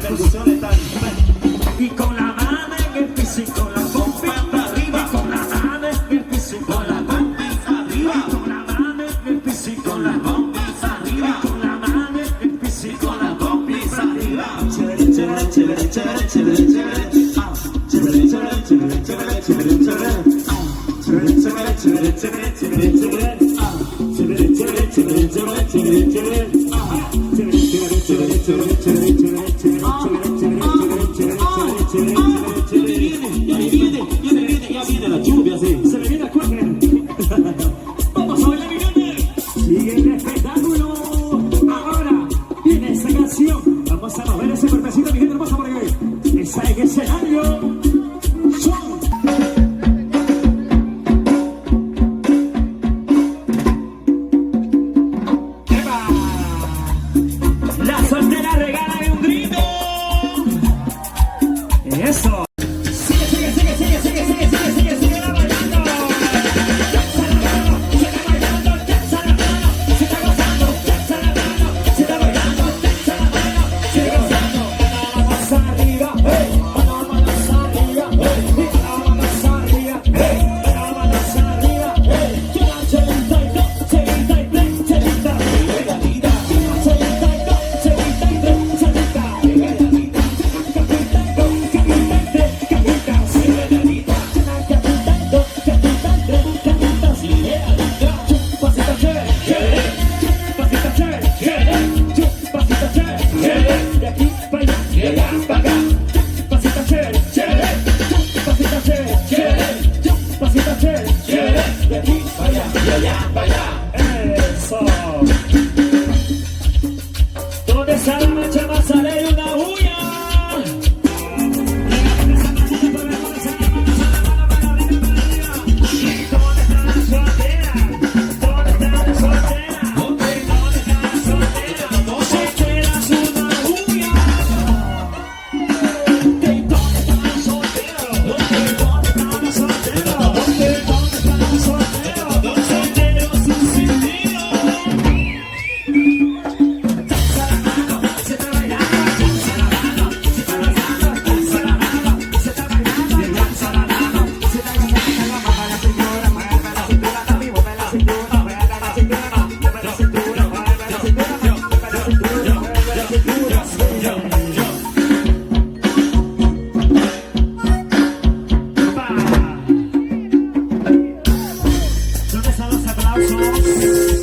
percusiones están. Y con la mano en el piso y con la bombita arriba. Con la mano en el piso y con la bombita arriba. Con la mano en el piso y con la bombita arriba. Con la mano en el piso y con la bombita arriba. Chévere, chévere, chévere, chévere, chévere, chévere. Chévere, chévere, chévere, chévere, chévere, chévere. Chévere, chévere, chévere, chévere, chévere, chévere. Chévere, chévere, chévere, chévere, chévere, chévere. Chévere, chévere, chévere, chévere, chévere, chévere. Ya viene la lluvia, sí. Se le viene el cuerpo. Vamos a bailar, millones. Sigue el espectáculo. Ahora viene esa canción. Vamos a mover ese cuerpecito, mi gente hermosa, porque está en escenario. Son. La soltera regala un grito. Eso. Sigue, sigue, sigue, sigue, sigue, sigue, sigue, sigue, sigue bailando. Se está bailando, se está gozando, se está bailando, se está gozando. Manos arriba, manos arriba, manos arriba, manos arriba. Chelita, chelita, chelita, chelita. Eso. ¿Dónde está la mancha más sale de una bulla? ¿Dónde está la soltera? ¿Dónde está la soltera? ¿Dónde está la soltera? Soltera es una bulla. ¿Dónde está la soltera? ¿Dónde está la soltera? ¿Dónde está la soltera? Soltero sin sentido. ¿Dónde están los aplausos?